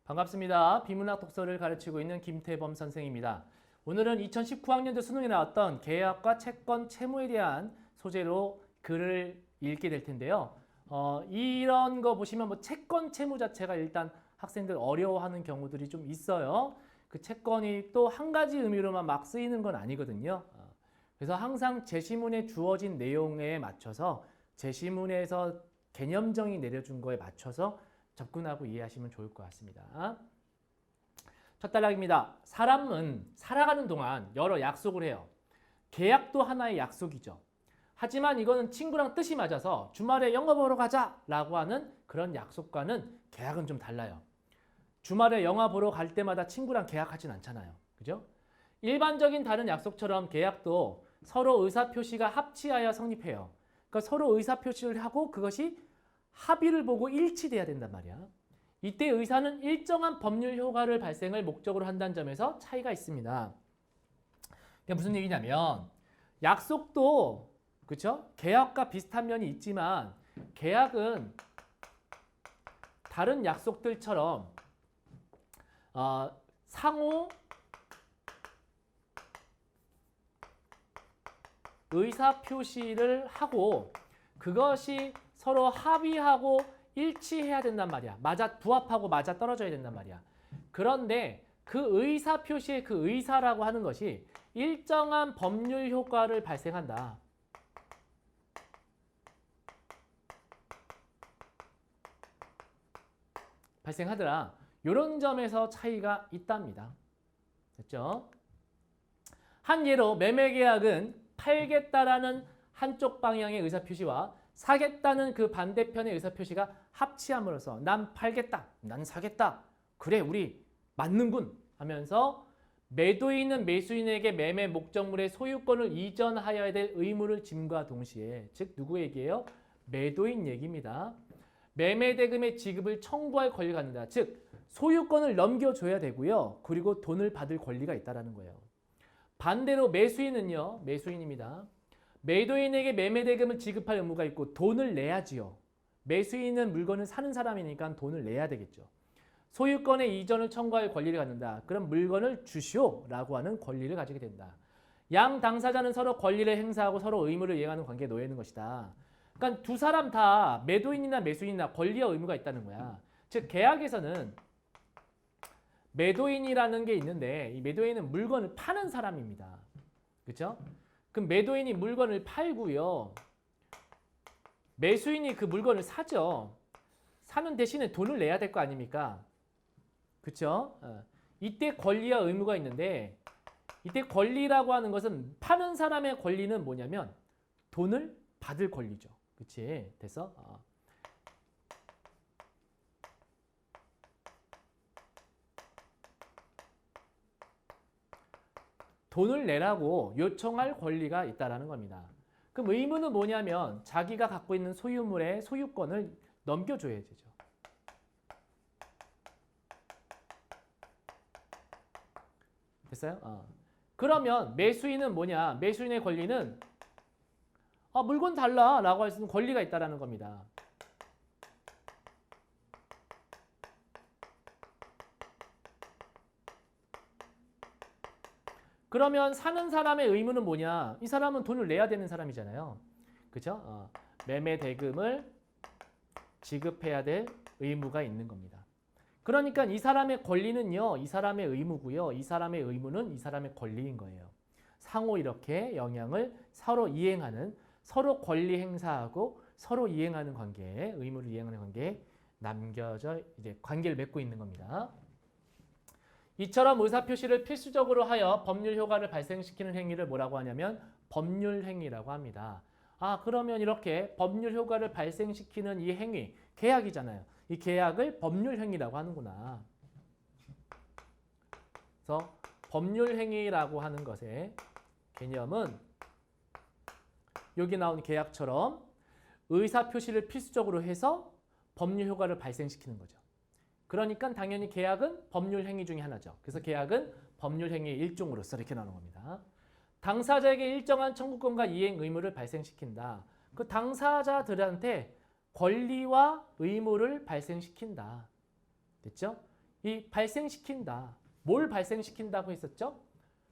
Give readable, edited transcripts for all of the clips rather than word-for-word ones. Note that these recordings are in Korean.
반갑습니다. 비문학 독서를 가르치고 있는 김태범 선생입니다. 오늘은 2019학년도 수능에 나왔던 계약과 채권, 채무에 대한 소재로 글을 읽게 될 텐데요. 이런 거 보시면 채권, 채무 자체가 일단 학생들 어려워하는 경우들이 좀 있어요. 그 채권이 또 한 가지 의미로만 막 쓰이는 건 아니거든요. 그래서 항상 제시문에 주어진 내용에 맞춰서 제시문에서 개념정의 내려준 거에 맞춰서 접근하고 이해하시면 좋을 것 같습니다. 첫 단락입니다. 사람은 살아가는 동안 여러 약속을 해요. 계약도 하나의 약속이죠. 하지만 이거는 친구랑 뜻이 맞아서 주말에 영화 보러 가자 라고 하는 그런 약속과는 계약은 좀 달라요. 주말에 영화 보러 갈 때마다 친구랑 계약하진 않잖아요. 그죠? 일반적인 다른 약속처럼 계약도 서로 의사표시가 합치하여 성립해요. 그러니까 서로 의사표시를 하고 그것이 합의를 보고 일치돼야 된단 말이야. 이때 의사는 일정한 법률 효과를 발생을 목적으로 한다는 점에서 차이가 있습니다. 이게 무슨 얘기냐면 약속도 그렇죠? 계약과 비슷한 면이 있지만 계약은 다른 약속들처럼 상호 의사표시를 하고 그것이 서로 합의하고 일치해야 된단 말이야. 부합하고 맞아 떨어져야 된단 말이야. 그런데 그 의사표시의 그 의사라고 하는 것이 일정한 법률 효과를 발생한다. 발생하더라. 이런 점에서 차이가 있답니다. 됐죠? 한 예로 매매계약은 팔겠다라는 한쪽 방향의 의사표시와 사겠다는 그 반대편의 의사표시가 합치함으로써 난 팔겠다, 난 사겠다, 그래 우리 맞는군 하면서 매도인은 매수인에게 매매 목적물의 소유권을 이전하여야 될 의무를 짐과 동시에 즉 누구 얘기예요? 매도인 얘기입니다. 매매 대금의 지급을 청구할 권리가 있다. 즉 소유권을 넘겨줘야 되고요. 그리고 돈을 받을 권리가 있다는 거예요. 반대로 매수인은요. 매수인입니다. 매도인에게 매매 대금을 지급할 의무가 있고 돈을 내야지요. 매수인은 물건을 사는 사람이니까 돈을 내야 되겠죠. 소유권의 이전을 청구할 권리를 갖는다. 그럼 물건을 주시오라고 하는 권리를 가지게 된다. 양 당사자는 서로 권리를 행사하고 서로 의무를 이행하는 관계에 놓여 있는 것이다. 그러니까 두 사람 다 매도인이나 매수인이나 권리와 의무가 있다는 거야. 즉 계약에서는 매도인이라는 게 있는데 이 매도인은 물건을 파는 사람입니다. 그렇죠? 그럼 매도인이 물건을 팔고요. 매수인이 그 물건을 사죠. 사는 대신에 돈을 내야 될 거 아닙니까? 그렇죠? 이때 권리와 의무가 있는데 이때 권리라고 하는 것은 파는 사람의 권리는 뭐냐면 돈을 받을 권리죠. 그치? 됐어? 돈을 내라고 요청할 권리가 있다는 겁니다. 그럼 의무는 뭐냐면 자기가 갖고 있는 소유물의 소유권을 넘겨줘야 되죠. 됐어요? 그러면 매수인은 뭐냐? 매수인의 권리는 물건 달라 라고 할 수 있는 권리가 있다는 겁니다. 그러면 사는 사람의 의무는 뭐냐? 이 사람은 돈을 내야 되는 사람이잖아요. 그죠? 매매 대금을 지급해야 될 의무가 있는 겁니다. 그러니까 이 사람의 권리는요. 이 사람의 의무고요. 이 사람의 의무는 이 사람의 권리인 거예요. 상호 이렇게 영향을 서로 이행하는 서로 권리 행사하고 서로 이행하는 관계에 의무를 이행하는 관계에 남겨져 이제 관계를 맺고 있는 겁니다. 이처럼 의사표시를 필수적으로 하여 법률 효과를 발생시키는 행위를 뭐라고 하냐면 법률 행위라고 합니다. 그러면 이렇게 법률 효과를 발생시키는 이 행위, 계약이잖아요. 이 계약을 법률 행위라고 하는구나. 그래서 법률 행위라고 하는 것의 개념은 여기 나온 계약처럼 의사표시를 필수적으로 해서 법률 효과를 발생시키는 거죠. 그러니까 당연히 계약은 법률 행위 중에 하나죠. 그래서 계약은 법률 행위의 일종으로서 이렇게 나오는 겁니다. 당사자에게 일정한 청구권과 이행 의무를 발생시킨다. 그 당사자들한테 권리와 의무를 발생시킨다. 됐죠? 이 발생시킨다. 뭘 발생시킨다고 했었죠?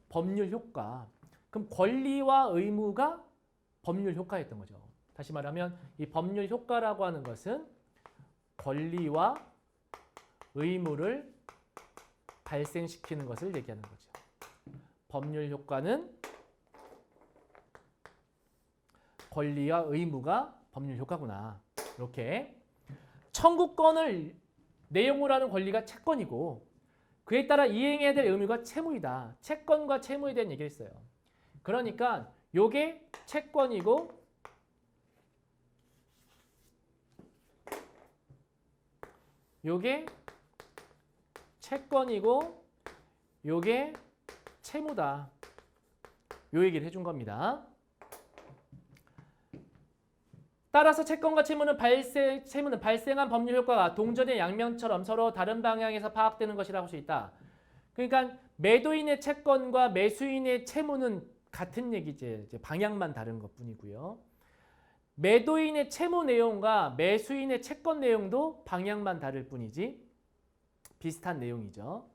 법률 효과. 그럼 권리와 의무가 법률 효과였던 거죠. 다시 말하면 이 법률 효과라고 하는 것은 권리와 의무를 발생시키는 것을 얘기하는 거죠. 법률 효과는 권리와 의무가 법률 효과구나. 이렇게 청구권을 내용으로 하는 권리가 채권이고 그에 따라 이행해야 될 의무가 채무이다. 채권과 채무에 대한 얘기를 했어요. 그러니까 요게 채권이고 요게 채권이고 요게 채무다. 요 얘기를 해준 겁니다. 따라서 채권과 채무는 발생한 법률 효과가 동전의 양면처럼 서로 다른 방향에서 파악되는 것이라고 할 수 있다. 그러니까 매도인의 채권과 매수인의 채무는 같은 얘기지. 이제 방향만 다른 것뿐이고요. 매도인의 채무 내용과 매수인의 채권 내용도 방향만 다를 뿐이지 비슷한 내용이죠.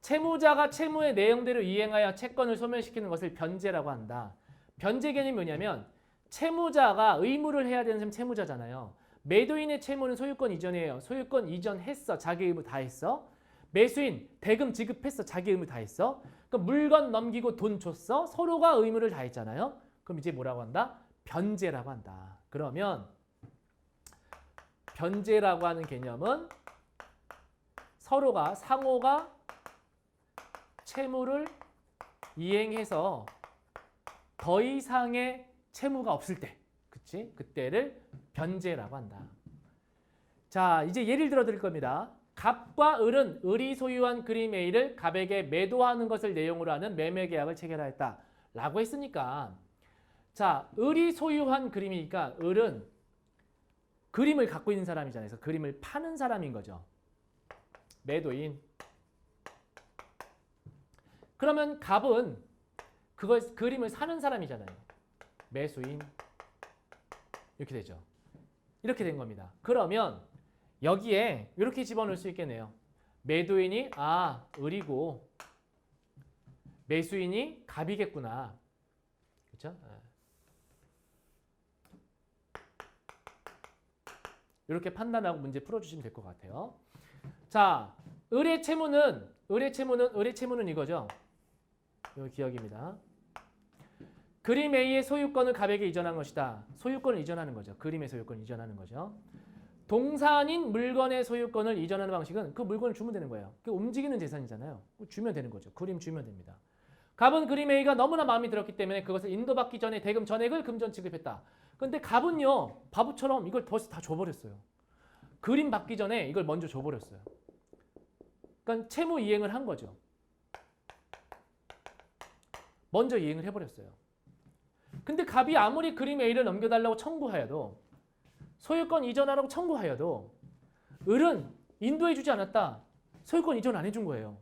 채무자가 채무의 내용대로 이행하여 채권을 소멸시키는 것을 변제라고 한다. 변제 개념이 뭐냐면 채무자가 의무를 해야 되는 사람이 채무자잖아요. 매도인의 채무는 소유권 이전이에요. 소유권 이전했어. 자기 의무 다 했어. 매수인 대금 지급했어. 자기 의무 다 했어. 그럼 물건 넘기고 돈 줬어. 서로가 의무를 다 했잖아요. 그럼 이제 뭐라고 한다? 변제라고 한다. 그러면 변제라고 하는 개념은 서로가 상호가 채무를 이행해서 더 이상의 채무가 없을 때, 그치? 그때를 변제라고 한다. 자, 이제 예를 들어 드릴 겁니다. 갑과 을은 을이 소유한 그림 A를 갑에게 매도하는 것을 내용으로 하는 매매 계약을 체결하였다. 라고 했으니까 자, 을이 소유한 그림이니까 을은 그림을 갖고 있는 사람이잖아요. 그래서 그림을 파는 사람인 거죠. 매도인. 그러면 갑은 그걸 그림을 사는 사람이잖아요. 매수인. 이렇게 되죠. 이렇게 된 겁니다. 그러면 여기에 이렇게 집어넣을 수 있겠네요. 매도인이 을이고 매수인이 갑이겠구나. 그렇죠? 이렇게 판단하고 문제 풀어주시면 될 것 같아요. 자, 을의 채무는 이거죠. 이 기억입니다. 그림 A의 소유권을 갑에게 이전한 것이다. 소유권을 이전하는 거죠. 그림의 소유권을 이전하는 거죠. 동산인 물건의 소유권을 이전하는 방식은 그 물건을 주면 되는 거예요. 그 움직이는 재산이잖아요. 주면 되는 거죠. 그림 주면 됩니다. 갑은 그림 A가 너무나 마음에 들었기 때문에 그것을 인도받기 전에 대금 전액을 금전 지급했다. 근데 갑은요, 바보처럼 이걸 다 줘버렸어요. 그림 받기 전에 이걸 먼저 줘버렸어요. 그러니까 채무 이행을 한 거죠. 먼저 이행을 해버렸어요. 근데 갑이 아무리 그림 A를 넘겨달라고 청구하여도 소유권 이전하라고 청구하여도 을은 인도해주지 않았다. 소유권 이전 안 해준 거예요.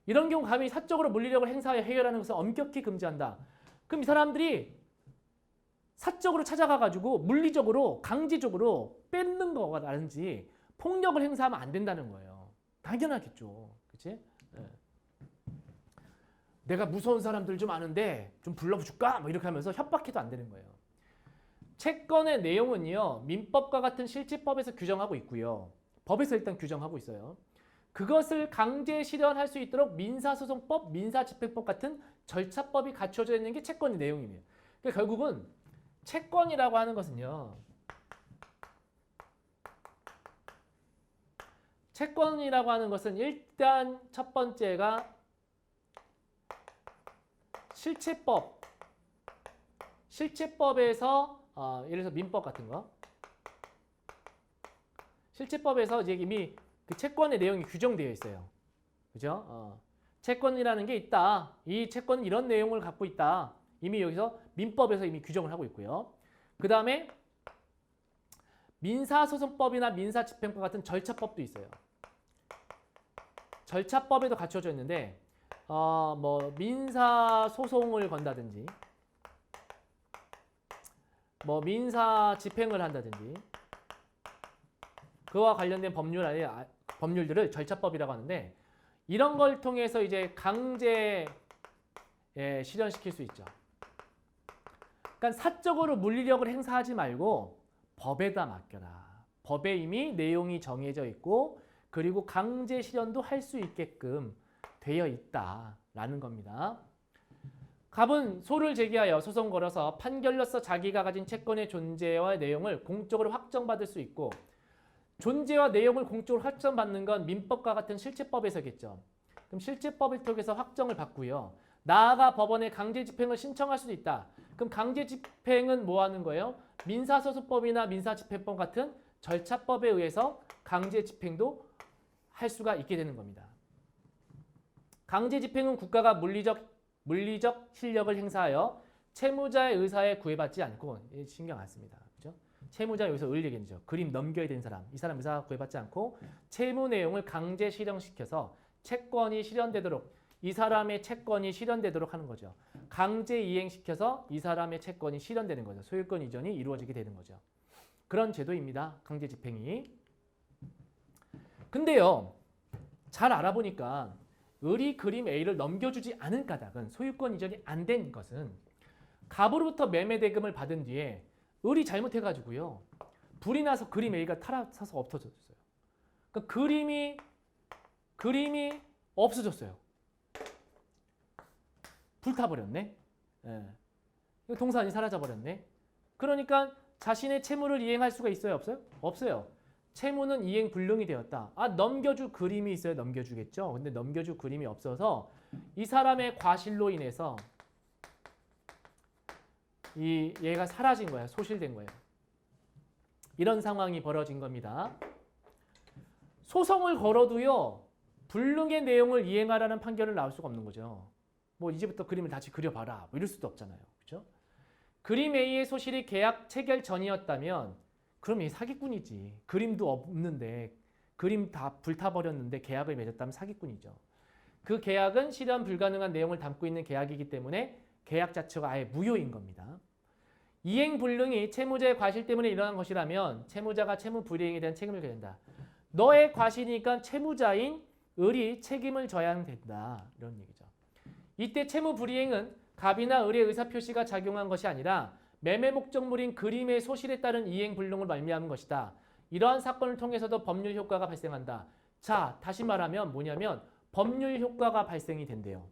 이런 경우 갑이 사적으로 물리력을 행사하여 해결하는 것을 엄격히 금지한다. 그럼 이 사람들이 사적으로 찾아가가지고 물리적으로 강제적으로 뺏는 거라든지 폭력을 행사하면 안 된다는 거예요. 당연하겠죠. 그치? 네. 내가 무서운 사람들 좀 아는데 좀 불러줄까? 뭐 이렇게 하면서 협박해도 안 되는 거예요. 채권의 내용은요. 민법과 같은 실지법에서 규정하고 있고요. 법에서 일단 규정하고 있어요. 그것을 강제 실현할 수 있도록 민사소송법, 민사집행법 같은 절차법이 갖춰져 있는 게 채권의 내용이에요. 그러니까 결국은 채권이라고 하는 것은요. 채권이라고 하는 것은 일단 첫 번째가 실체법에서 예를 들어서 민법 같은 거 실체법에서 이제 이미 그 채권의 내용이 규정되어 있어요. 그죠? 채권이라는 게 있다. 이 채권은 이런 내용을 갖고 있다. 이미 여기서 민법에서 이미 규정을 하고 있고요. 그 다음에 민사소송법이나 민사집행법 같은 절차법도 있어요. 절차법에도 갖춰져 있는데 뭐 민사소송을 건다든지 뭐 민사집행을 한다든지 그와 관련된 법률 안에 법률들을 절차법이라고 하는데 이런 걸 통해서 이제 강제 실현시킬 수 있죠. 그러니까 사적으로 물리력을 행사하지 말고 법에다 맡겨라. 법에 이미 내용이 정해져 있고 그리고 강제 실현도 할 수 있게끔 되어 있다라는 겁니다. 갑은 소를 제기하여 소송 걸어서 판결로서 자기가 가진 채권의 존재와 내용을 공적으로 확정받을 수 있고 존재와 내용을 공적으로 확정받는 건 민법과 같은 실체법에서겠죠. 그럼 실체법을 통해서 확정을 받고요. 나아가 법원에 강제 집행을 신청할 수도 있다. 그럼 강제 집행은 뭐 하는 거예요? 민사소송법이나 민사집행법 같은 절차법에 의해서 강제 집행도 할 수가 있게 되는 겁니다. 강제 집행은 국가가 물리적 실력을 행사하여 채무자의 의사에 구애받지 않고 신경 안 씁니다. 그죠? 채무자 여기서 을 얘기죠. 그림 넘겨야 되는 사람. 이 사람 의사 구애받지 않고 채무 내용을 강제 실현시켜서 채권이 실현되도록 이 사람의 채권이 실현되도록 하는 거죠. 강제 이행시켜서 이 사람의 채권이 실현되는 거죠. 소유권 이전이 이루어지게 되는 거죠. 그런 제도입니다. 강제 집행이. 근데요. 잘 알아보니까 을이 그림 A를 넘겨주지 않은 까닭은 소유권 이전이 안 된 것은 갑으로부터 매매 대금을 받은 뒤에 을이 잘못해가지고요. 불이 나서 그림 A가 타락해서 없어졌어요. 그러니까 그림이 없어졌어요. 불타버렸네. 예. 동산이 사라져버렸네. 그러니까 자신의 채무를 이행할 수가 있어요? 없어요? 없어요. 채무는 이행 불능이 되었다. 넘겨줄 그림이 있어야 넘겨주겠죠. 근데 넘겨줄 그림이 없어서 이 사람의 과실로 인해서 얘가 사라진 거예요. 소실된 거예요. 이런 상황이 벌어진 겁니다. 소송을 걸어도요. 불능의 내용을 이행하라는 판결을 나올 수가 없는 거죠. 뭐 이제부터 그림을 다시 그려봐라. 뭐 이럴 수도 없잖아요. 그렇죠? 그림 A의 소실이 계약 체결 전이었다면 그럼 이 사기꾼이지. 그림도 없는데 그림 다 불타버렸는데 계약을 맺었다면 사기꾼이죠. 그 계약은 실현 불가능한 내용을 담고 있는 계약이기 때문에 계약 자체가 아예 무효인 겁니다. 이행 불능이 채무자의 과실 때문에 일어난 것이라면 채무자가 채무 불이행에 대한 책임을 져야 된다. 너의 과실이니까 채무자인 을이 책임을 져야 된다. 이런 얘기죠. 이때 채무 불이행은 갑이나 을의 의사표시가 작용한 것이 아니라 매매 목적물인 그림의 소실에 따른 이행 불능을 말미암은 것이다. 이러한 사건을 통해서도 법률 효과가 발생한다. 자, 다시 말하면 뭐냐면 법률 효과가 발생이 된대요.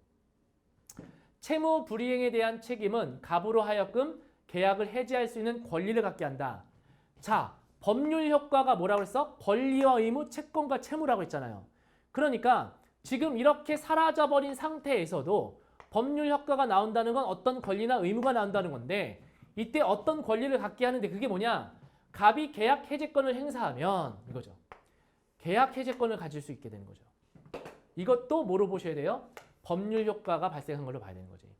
채무 불이행에 대한 책임은 갑으로 하여금 계약을 해지할 수 있는 권리를 갖게 한다. 자, 법률 효과가 뭐라고 했어? 권리와 의무, 채권과 채무라고 했잖아요. 그러니까 지금 이렇게 사라져버린 상태에서도 법률 효과가 나온다는 건 어떤 권리나 의무가 나온다는 건데 이때 어떤 권리를 갖게 하는데 그게 뭐냐? 갑이 계약 해제권을 행사하면 이거죠. 계약 해제권을 가질 수 있게 되는 거죠. 이것도 뭐로 보셔야 돼요? 법률 효과가 발생한 걸로 봐야 되는 거지.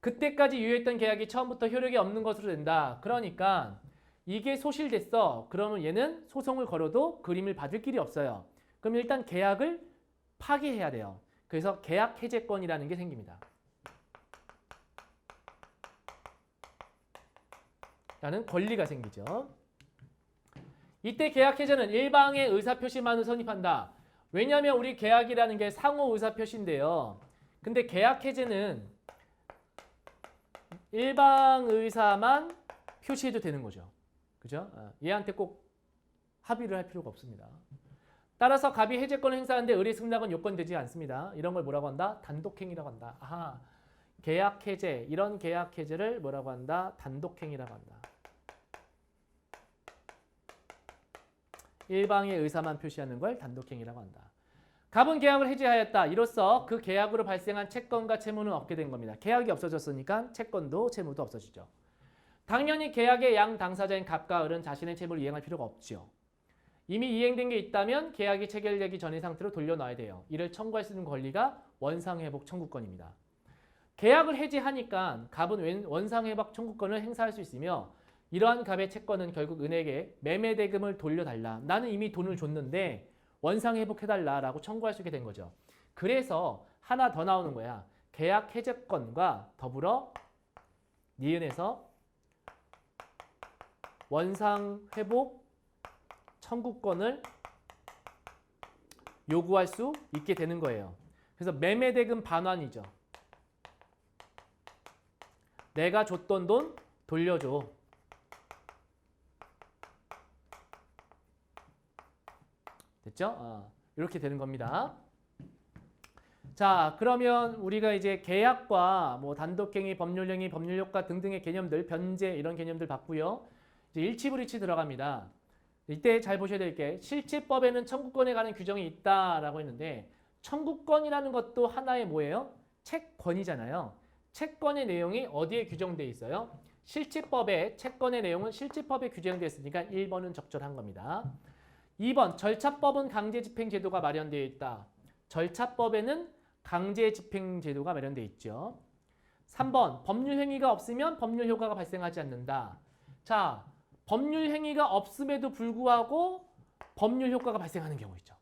그때까지 유효했던 계약이 처음부터 효력이 없는 것으로 된다. 그러니까 이게 소실됐어. 그러면 얘는 소송을 걸어도 그림을 받을 길이 없어요. 그럼 일단 계약을 파기해야 돼요. 그래서 계약 해제권이라는 게 생깁니다. 라는 권리가 생기죠. 이때 계약 해제는 일방의 의사표시만을 성립한다. 왜냐하면 우리 계약이라는 게 상호 의사표시인데요. 근데 계약 해제는 일방 의사만 표시해도 되는 거죠. 그죠? 얘한테 꼭 합의를 할 필요가 없습니다. 따라서 갑이 해제권을 행사하는데 을의 승낙은 요건되지 않습니다. 이런 걸 뭐라고 한다? 단독행위라고 한다. 아하, 계약 해제, 이런 계약 해제를 뭐라고 한다? 단독행위라고 한다. 일방의 의사만 표시하는 걸 단독행위라고 한다. 갑은 계약을 해지하였다. 이로써 그 계약으로 발생한 채권과 채무는 없게 된 겁니다. 계약이 없어졌으니까 채권도 채무도 없어지죠. 당연히 계약의 양 당사자인 갑과 을은 자신의 채무를 이행할 필요가 없죠. 이미 이행된 게 있다면 계약이 체결되기 전의 상태로 돌려놔야 돼요. 이를 청구할 수 있는 권리가 원상회복 청구권입니다. 계약을 해지하니까 갑은 원상회복 청구권을 행사할 수 있으며 이러한 갑의 채권은 결국 은행에 매매 대금을 돌려달라. 나는 이미 돈을 줬는데 원상회복해달라라고 청구할 수 있게 된 거죠. 그래서 하나 더 나오는 거야. 계약 해제권과 더불어 니은에서 원상회복 청구권을 요구할 수 있게 되는 거예요. 그래서 매매대금 반환이죠. 내가 줬던 돈 돌려줘. 됐죠? 이렇게 되는 겁니다. 자, 그러면 우리가 이제 계약과 뭐 단독행위, 법률행위, 법률효과 등등의 개념들, 변제 이런 개념들 봤고요. 이제 일치불이치 들어갑니다. 이때 잘 보셔야 될 게 실체법에는 청구권에 관한 규정이 있다라고 했는데 청구권이라는 것도 하나의 뭐예요? 채권이잖아요. 채권의 내용이 어디에 규정되어 있어요? 실체법에 채권의 내용은 실체법에 규정되어 있으니까 1번은 적절한 겁니다. 2번 절차법은 강제집행제도가 마련되어 있다. 절차법에는 강제집행제도가 마련되어 있죠. 3번 법률행위가 없으면 법률효과가 발생하지 않는다. 자, 법률행위가 없음에도 불구하고 법률효과가 발생하는 경우 있죠.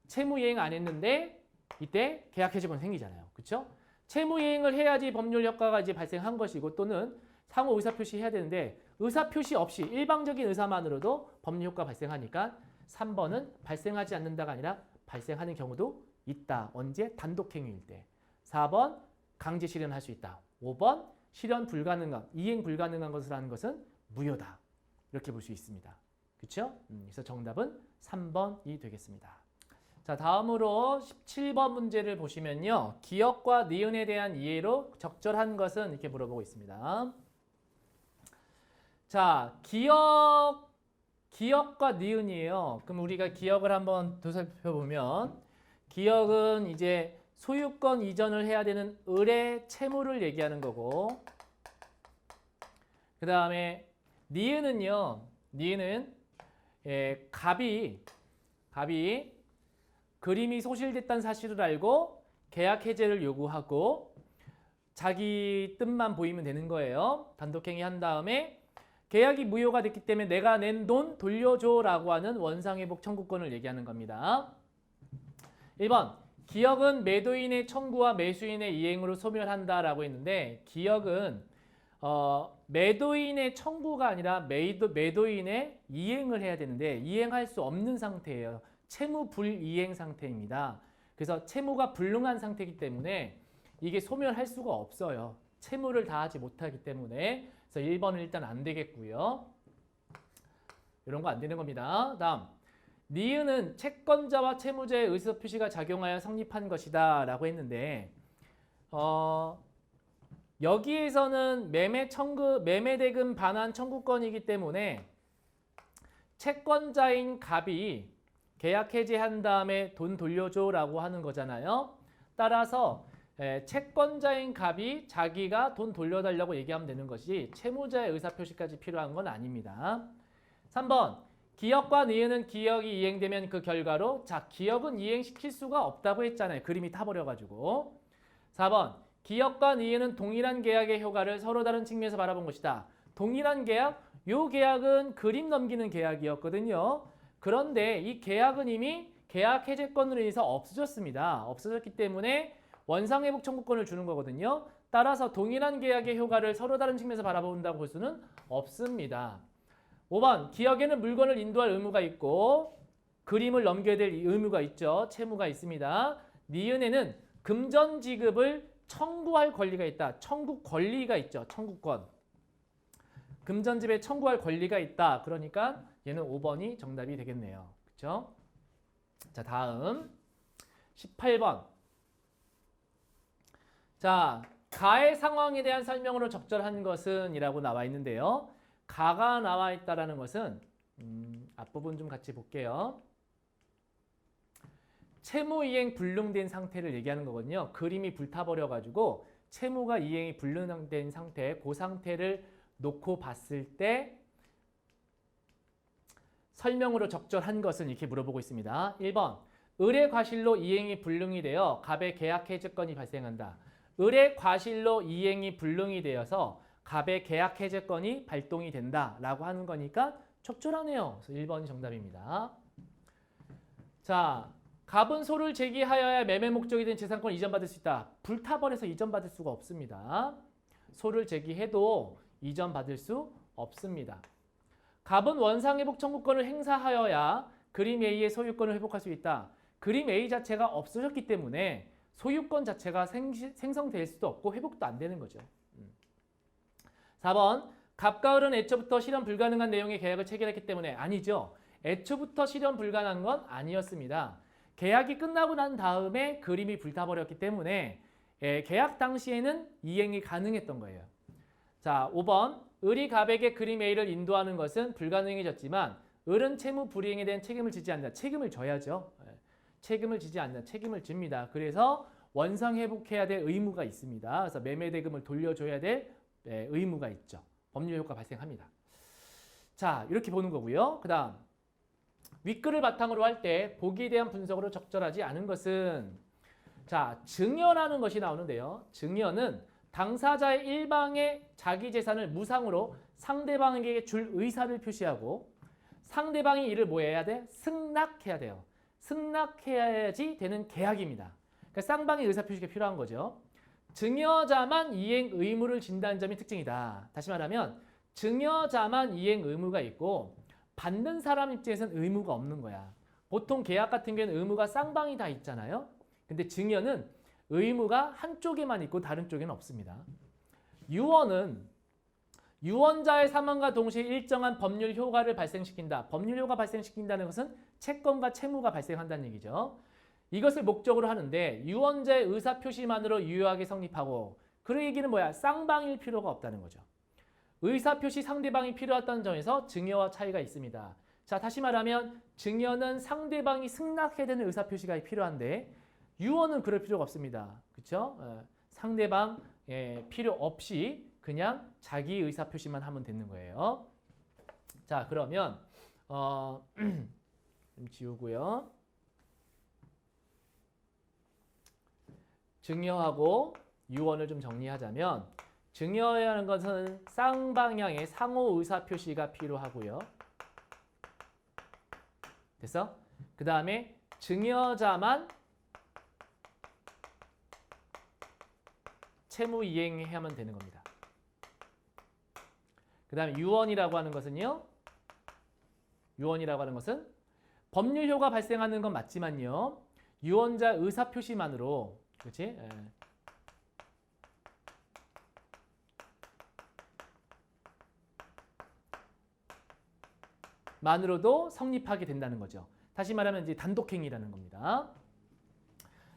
채무이행 안 했는데 이때 계약해지권 생기잖아요. 그렇죠? 채무이행을 해야지 법률효과가 이제 발생한 것이고 또는 상호 의사표시 해야 되는데 의사표시 없이 일방적인 의사만으로도 법률효과가 발생하니까 3번은 발생하지 않는다가 아니라 발생하는 경우도 있다. 언제? 단독행위일 때. 4번 강제 실현할 수 있다. 5번 실현 불가능한, 이행 불가능한 것을 하는 것은 무효다. 이렇게 볼 수 있습니다. 그렇죠? 그래서 정답은 3번이 되겠습니다. 자, 다음으로 17번 문제를 보시면요. 기억과 니은에 대한 이해로 적절한 것은 이렇게 물어보고 있습니다. 자, 기억과 니은이에요. 그럼 우리가 기억을 한번 되살펴보면 기억은 이제 소유권 이전을 해야 되는 을의 채무를 얘기하는 거고 그 다음에 니은은요. 니은은 갑이 그림이 소실됐다는 사실을 알고 계약 해제를 요구하고 자기 뜻만 보이면 되는 거예요. 단독행위 한 다음에 계약이 무효가 됐기 때문에 내가 낸 돈 돌려줘라고 하는 원상회복 청구권을 얘기하는 겁니다. 1번 기억은 매도인의 청구와 매수인의 이행으로 소멸한다라고 했는데 기억은 매도인의 청구가 아니라 매도인의 이행을 해야 되는데 이행할 수 없는 상태예요. 채무 불이행 상태입니다. 그래서 채무가 불능한 상태이기 때문에 이게 소멸할 수가 없어요. 채무를 다하지 못하기 때문에 그래서 1번은 일단 안 되겠고요. 이런 거 안 되는 겁니다. 다음 니은은 채권자와 채무자의 의사표시가 작용하여 성립한 것이다 라고 했는데 여기에서는 매매대금 반환 청구권이기 때문에 채권자인 갑이 계약 해지한 다음에 돈 돌려줘 라고 하는 거잖아요. 따라서 채권자인 갑이 자기가 돈 돌려달라고 얘기하면 되는 것이 채무자의 의사표시까지 필요한 건 아닙니다. 3번 기억과 니은은 기억이 이행되면 그 결과로 자 기억은 이행시킬 수가 없다고 했잖아요. 그림이 타버려가지고 4번 기억과 니은은 동일한 계약의 효과를 서로 다른 측면에서 바라본 것이다. 동일한 계약? 요 계약은 그림 넘기는 계약이었거든요. 그런데 이 계약은 이미 계약 해제권으로 인해서 없어졌습니다. 없어졌기 때문에 원상회복 청구권을 주는 거거든요. 따라서 동일한 계약의 효과를 서로 다른 측면에서 바라본다고 볼 수는 없습니다. 5번 기억에는 물건을 인도할 의무가 있고 그림을 넘겨야 될 의무가 있죠. 채무가 있습니다. 니은에는 금전 지급을 청구할 권리가 있다. 청구 권리가 있죠. 청구권. 금전지배 청구할 권리가 있다. 그러니까 얘는 5번이 정답이 되겠네요. 그렇죠? 자, 다음 18번. 자, 가의 상황에 대한 설명으로 적절한 것은 이라고 나와 있는데요. 가가 나와 있다라는 것은 앞부분 좀 같이 볼게요. 채무 이행 불능된 상태를 얘기하는 거거든요. 그림이 불타버려가지고 채무가 이행이 불능된 상태, 그 상태를 놓고 봤을 때 설명으로 적절한 것은 이렇게 물어보고 있습니다. 1번 을의 과실로 이행이 불능이 되어 갑의 계약 해제권이 발생한다. 을의 과실로 이행이 불능이 되어서 갑의 계약 해제권이 발동이 된다라고 하는 거니까 적절하네요. 그래서 1번이 정답입니다. 자, 갑은 소를 제기하여야 매매 목적이 된 재산권을 이전받을 수 있다. 불타버려서 이전받을 수가 없습니다. 소를 제기해도 이전받을 수 없습니다. 갑은 원상회복 청구권을 행사하여야 그림 A의 소유권을 회복할 수 있다. 그림 A 자체가 없어졌기 때문에 소유권 자체가 생성될 수도 없고 회복도 안 되는 거죠. 4번 갑과 을은 애초부터 실현 불가능한 내용의 계약을 체결했기 때문에 아니죠. 애초부터 실현 불가능한 건 아니었습니다. 계약이 끝나고 난 다음에 그림이 불타버렸기 때문에 계약 당시에는 이행이 가능했던 거예요. 자, 5번 을이 갑에게 그림 A를 인도하는 것은 불가능해졌지만 을은 채무 불이행에 대한 책임을 지지 않는다. 책임을 져야죠. 책임을 지지 않는다. 책임을 집니다. 그래서 원상 회복해야 될 의무가 있습니다. 그래서 매매 대금을 돌려줘야 될 의무가 있죠. 법률 효과 발생합니다. 자, 이렇게 보는 거고요. 그 다음 윗글을 바탕으로 할 때 보기에 대한 분석으로 적절하지 않은 것은 자, 증여라는 것이 나오는데요. 증여는 당사자의 일방의 자기 재산을 무상으로 상대방에게 줄 의사를 표시하고 상대방이 이를 뭐 해야 돼? 승낙해야 돼요. 승낙해야지 되는 계약입니다. 그러니까 쌍방의 의사 표시가 필요한 거죠. 증여자만 이행 의무를 진다는 점이 특징이다. 다시 말하면 증여자만 이행 의무가 있고 받는 사람 입장에서는 의무가 없는 거야. 보통 계약 같은 경우는 의무가 쌍방이 다 있잖아요. 근데 증여는 의무가 한쪽에만 있고 다른 쪽에는 없습니다. 유언은 유언자의 사망과 동시에 일정한 법률 효과를 발생시킨다. 법률 효과 발생시킨다는 것은 채권과 채무가 발생한다는 얘기죠. 이것을 목적으로 하는데 유언자의 의사표시만으로 유효하게 성립하고 그 얘기는 뭐야? 쌍방일 필요가 없다는 거죠. 의사표시 상대방이 필요했다는 점에서 증여와 차이가 있습니다. 자, 다시 말하면 증여는 상대방이 승낙해야 되는 의사표시가 필요한데 유언은 그럴 필요가 없습니다. 그렇죠? 상대방 필요 없이 그냥 자기 의사표시만 하면 되는 거예요. 자, 그러면 좀 지우고요. 증여하고 유언을 좀 정리하자면 증여라는 것은 쌍방향의 상호 의사표시가 필요하고요. 됐어? 그 다음에 증여자만 채무 이행해야만 되는 겁니다. 그 다음에 유언이라고 하는 것은요. 유언이라고 하는 것은 법률 효과 발생하는 건 맞지만요. 유언자 의사표시만으로 그렇지? 만으로도 성립하게 된다는 거죠. 다시 말하면 이제 단독행위라는 겁니다.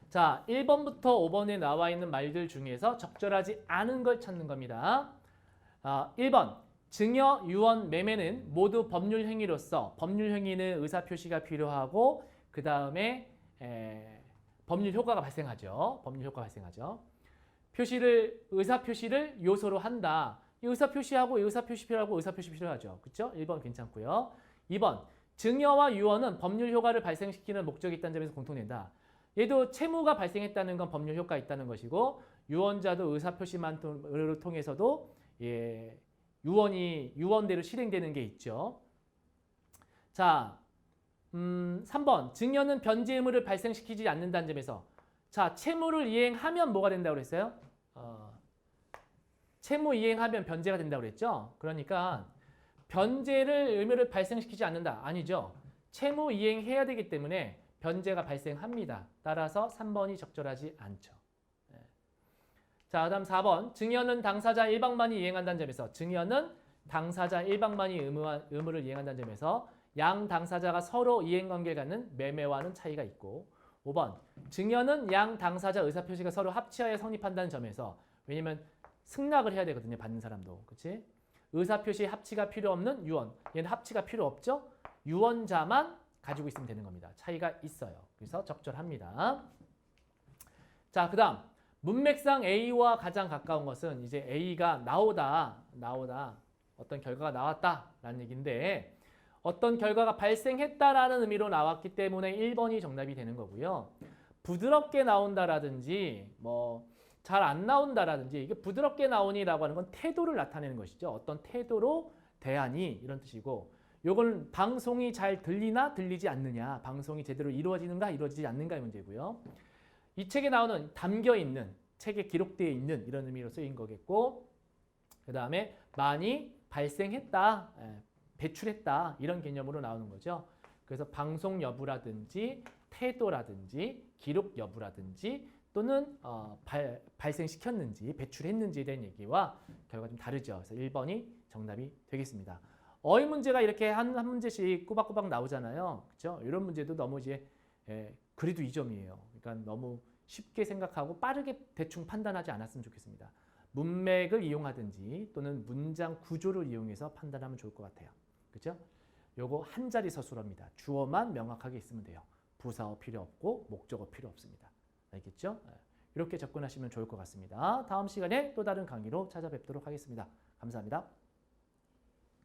자, 1번부터 5번에 나와 있는 말들 중에서 적절하지 않은 걸 찾는 겁니다. 1번, 증여, 유언, 매매는 모두 법률 행위로서 법률 행위는 의사표시가 필요하고 그 다음에 법률 효과가 발생하죠. 법률 효과가 발생하죠. 의사표시를 요소로 한다. 이 의사표시하고 의사표시 필요하고 의사표시 필요하죠. 그렇죠? 1번 괜찮고요. 2번, 증여와 유언은 법률 효과를 발생시키는 목적이 있다는 점에서 공통된다. 얘도 채무가 발생했다는 건 법률 효과가 있다는 것이고 유언자도 의사표시만으로 통해서도 유언대로 실행되는 게 있죠. 자, 3번 증여는 변제 의무를 발생시키지 않는다는 점에서 자, 채무를 이행하면 뭐가 된다고 그랬어요? 채무 이행하면 변제가 된다고 그랬죠? 그러니까 변제를 의무를 발생시키지 않는다. 아니죠. 채무 이행해야 되기 때문에 변제가 발생합니다. 따라서 3번이 적절하지 않죠. 자, 그다음 4번. 증여는 당사자 일방만이 이행한다는 점에서 증여는 당사자 일방만이 의무를 이행한다는 점에서 양 당사자가 서로 이행관계를 갖는 매매와는 차이가 있고 5번. 증여는 양 당사자 의사표시가 서로 합치하여 성립한다는 점에서 왜냐면 승낙을 해야 되거든요. 받는 사람도. 그렇지? 의사표시 합치가 필요 없는 유언. 얘는 합치가 필요 없죠? 유언자만 가지고 있으면 되는 겁니다. 차이가 있어요. 그래서 적절합니다. 자, 그 다음 문맥상 A와 가장 가까운 것은 이제 A가 나오다 어떤 결과가 나왔다라는 얘기인데 어떤 결과가 발생했다라는 의미로 나왔기 때문에 1번이 정답이 되는 거고요. 부드럽게 나온다라든지 잘 안 나온다라든지 이게 부드럽게 나오니라고 하는 건 태도를 나타내는 것이죠. 어떤 태도로 대하니 이런 뜻이고 요거는 방송이 잘 들리나 들리지 않느냐 방송이 제대로 이루어지는가 이루어지지 않는가의 문제고요. 이 책에 나오는 담겨있는 책에 기록되어 있는 이런 의미로 쓰인 거겠고 그 다음에 많이 발생했다 배출했다 이런 개념으로 나오는 거죠. 그래서 방송 여부라든지 태도라든지 기록 여부라든지 또는 발생시켰는지 배출했는지에 대한 얘기와 결과가 좀 다르죠. 그래서 1번이 정답이 되겠습니다. 어휘 문제가 이렇게 한 문제씩 꼬박꼬박 나오잖아요. 그렇죠? 이런 문제도 너무 이제 그래도 2점이에요. 그러니까 너무 쉽게 생각하고 빠르게 대충 판단하지 않았으면 좋겠습니다. 문맥을 이용하든지 또는 문장 구조를 이용해서 판단하면 좋을 것 같아요. 그렇죠? 요거 한 자리 서술어입니다. 주어만 명확하게 있으면 돼요. 부사어 필요 없고 목적어 필요 없습니다. 알겠죠? 이렇게 접근하시면 좋을 것 같습니다. 다음 시간에 또 다른 강의로 찾아뵙도록 하겠습니다. 감사합니다.